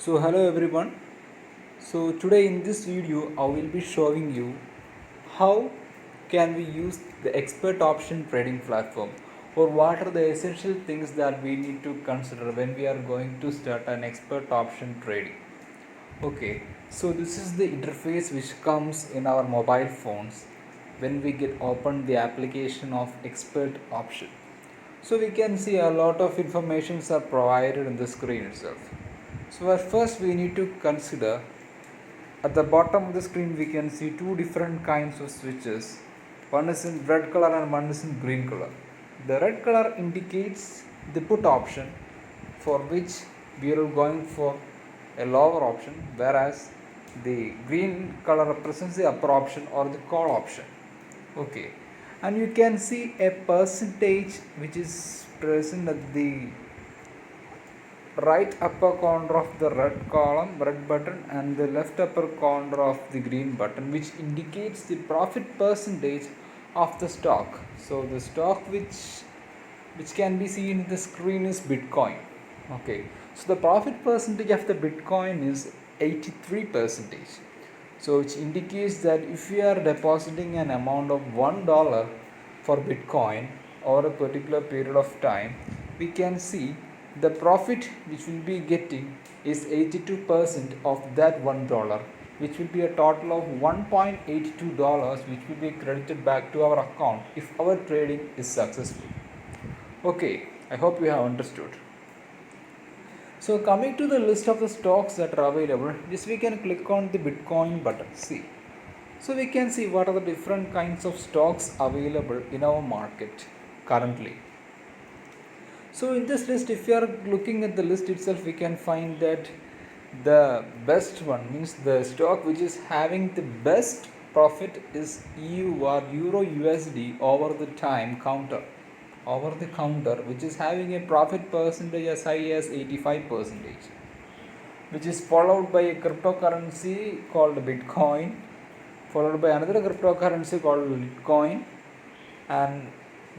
So hello everyone. So today in this video I will be showing you how can we use the expert option trading platform, or what are the essential things that we need to consider when we are going to start an expert option trading. Okay, so this is the interface which comes in our mobile phones when we get open the application of expert option. So we can see a lot of informations are provided in the screen itself. So at first we need to consider, at the bottom of the screen we can see two different kinds of switches. One is in red color and one is in green color. The red color indicates the put option, for which we are going for a lower option, whereas the green color represents the upper option or the call option. Okay, and you can see a percentage which is present at the right upper corner of the red button, and the left upper corner of the green button, which indicates the profit percentage of the stock. So the stock which can be seen in the screen is Bitcoin. Okay, so the profit percentage of the Bitcoin is 83 percentage. So which indicates that if we are depositing an amount of $1 for Bitcoin over a particular period of time, we can see the profit which will be getting is 82% of that $1, which will be a total of $1.82, which will be credited back to our account if our trading is successful. Okay, I hope you have understood. So coming to the list of the stocks that are available, just we can click on the Bitcoin button. See. So we can see what are the different kinds of stocks available in our market currently. So in this list, if you are looking at the list itself, we can find that the best one, means the stock which is having the best profit, is EU or Euro USD over the counter, which is having a profit percentage as high as 85%, which is followed by a cryptocurrency called Bitcoin, followed by another cryptocurrency called Litecoin, and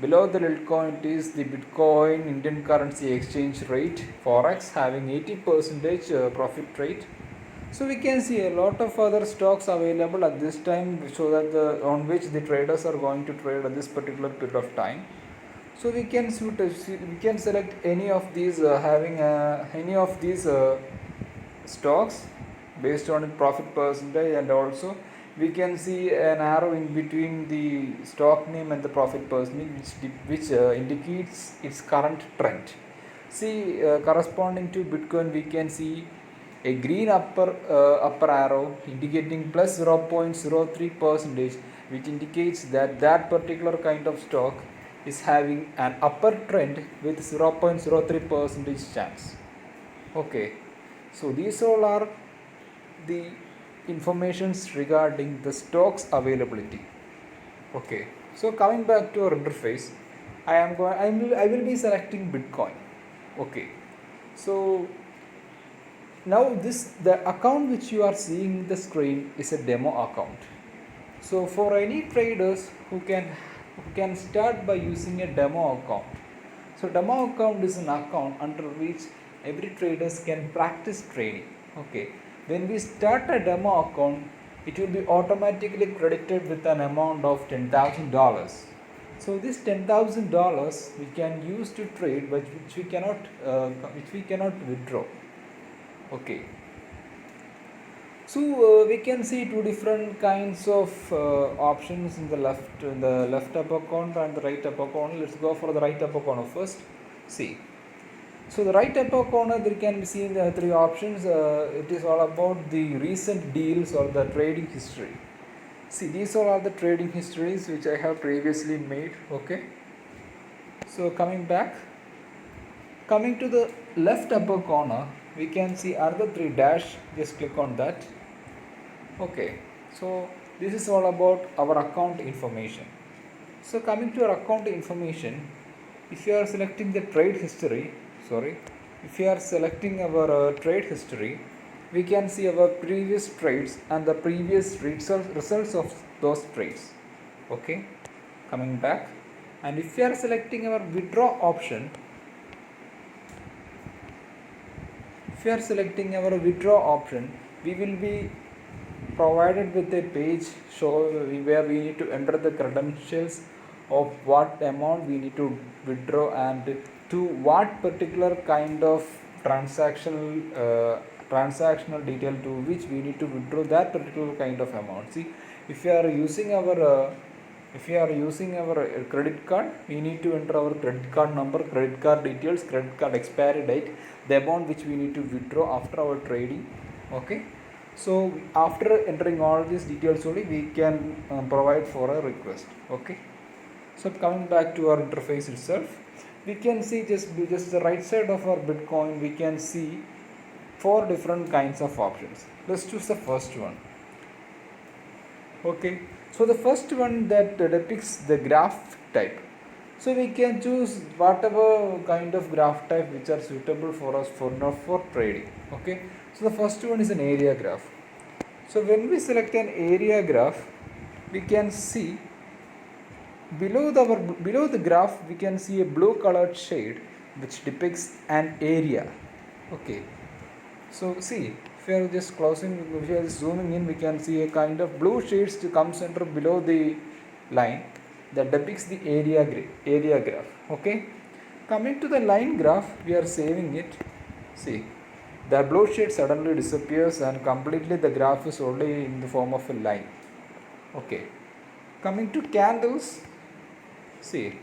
below the Litecoin is the Bitcoin Indian currency exchange rate forex, having 80% profit rate. So we can see a lot of other stocks available at this time, so that on which the traders are going to trade at this particular period of time. So we can select any of these having any of these stocks based on its profit percentage, and also we can see an arrow in between the stock name and the profit percentage, which indicates its current trend. See, corresponding to Bitcoin, we can see a green upper arrow indicating plus 0.03%, which indicates that that particular kind of stock is having an upper trend with 0.03% chance. Okay, so these all are the informations regarding the stocks availability. Okay, so coming back to our interface, I will be selecting Bitcoin. Okay, so now the account which you are seeing in the screen is a demo account. So for any traders who can start by using a demo account. So demo account is an account under which every traders can practice trading. Okay, when we start a demo account, it will be automatically credited with an amount of $10,000. So this $10,000 we can use to trade, but which we cannot withdraw. Okay, so we can see two different kinds of options in the left upper corner and the right upper corner. Let's go for the right upper corner first. See, so the right upper corner, there can be seen the three options. It is all about the recent deals or the trading history. See, these all are the trading histories which I have previously made. Okay, so coming to the left upper corner, we can see other three dash. Just click on that. Okay, so this is all about our account information. So coming to our account information, if you are selecting the trade history, if you are selecting our trade history, we can see our previous trades and the previous results of those trades. Okay, coming back, and if you are selecting our withdraw option, if we are selecting our withdraw option, we will be provided with a page where we need to enter the credentials of what amount we need to withdraw and to what particular kind of transactional detail to which we need to withdraw that particular kind of amount. See, if we are using our credit card, we need to enter our credit card number, credit card details, credit card expiry date, the amount which we need to withdraw after our trading. Okay, so after entering all these details only we can provide for a request. Okay, so coming back to our interface itself, we can see just the right side of our Bitcoin, we can see 4 different kinds of options. Let's choose the first one. Okay, so the first one that depicts the graph type. So we can choose whatever kind of graph type which are suitable for us for trading. Okay, so the first one is an area graph. So when we select an area graph, we can see below the graph we can see a blue colored shade which depicts an area. Okay, so see, if we are just if we are zooming in, we can see a kind of blue shades to come center below the line that depicts the area graph. Okay, coming to the line graph, we are saving it. See, the blue shade suddenly disappears and completely the graph is only in the form of a line. Okay, coming to candles, see,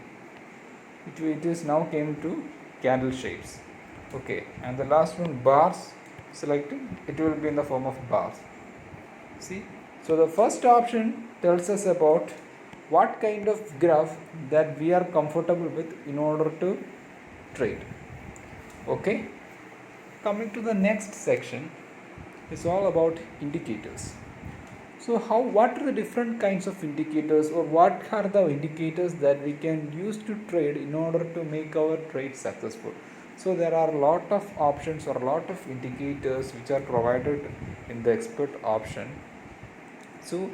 it is now came to candle shapes. Okay, and the last one, bars, selected, it will be in the form of bars. See, so the first option tells us about what kind of graph that we are comfortable with in order to trade. Okay, coming to the next section is all about indicators. So what are the different kinds of indicators, or what are the indicators that we can use to trade in order to make our trade successful? So there are a lot of options or a lot of indicators which are provided in the expert option. So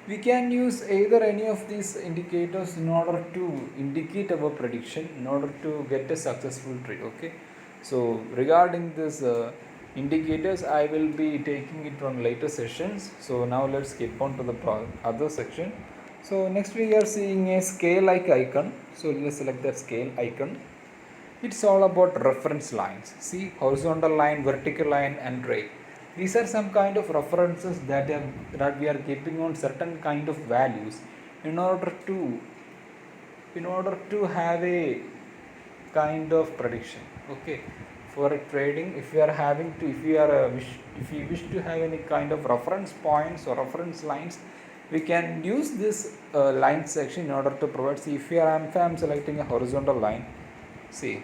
we can use either any of these indicators in order to indicate our prediction, in order to get a successful trade. Okay, so regarding this indicators, I will be taking it on later sessions. So now let's skip on to the other section. So next we are seeing a scale like icon. So let's select that scale icon. It's all about reference lines. See, horizontal line, vertical line and ray. These are some kind of references that we are keeping on certain kind of values in order to have a kind of prediction. Okay, for a trading, if we wish to have any kind of reference points or reference lines, we can use this line section in order to provide. See, if I am selecting a horizontal line, see,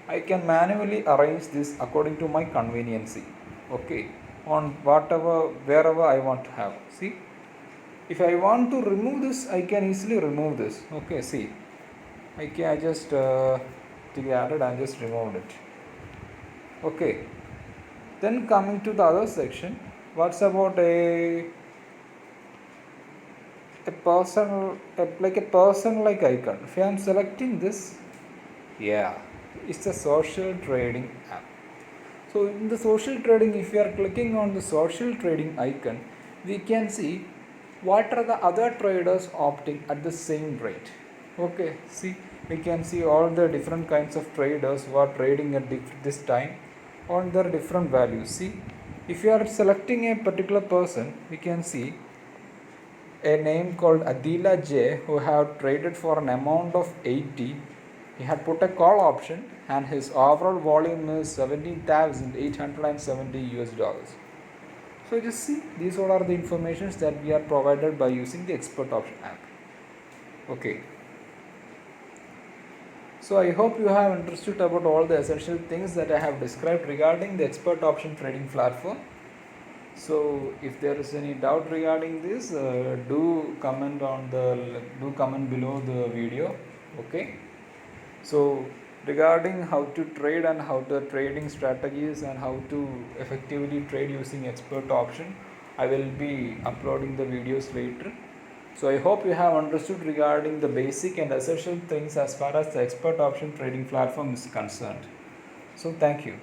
I can manually arrange this according to my conveniency. Okay, on wherever I want to have. See, if I want to remove this, I can easily remove this. Okay, see, I just added and just removed it. Okay, then coming to the other section, what's about a person like icon? If I am selecting this, yeah, it's a social trading app. So in the social trading, if you are clicking on the social trading icon, we can see what are the other traders opting at the same rate. Okay, see, we can see all the different kinds of traders who are trading at this time on their different values. See, if you are selecting a particular person, we can see a name called Adila J, who have traded for an amount of 80. He had put a call option and his overall volume is $17,870. So just see, these all are the informations that we are provided by using the expert option app. Okay. So I hope you have understood about all the essential things that I have described regarding the expert option trading platform. So if there is any doubt regarding this, do comment below the video. Okay. So regarding how to trade and how the trading strategies and how to effectively trade using expert option, I will be uploading the videos later. So I hope you have understood regarding the basic and essential things as far as the expert option trading platform is concerned. So thank you.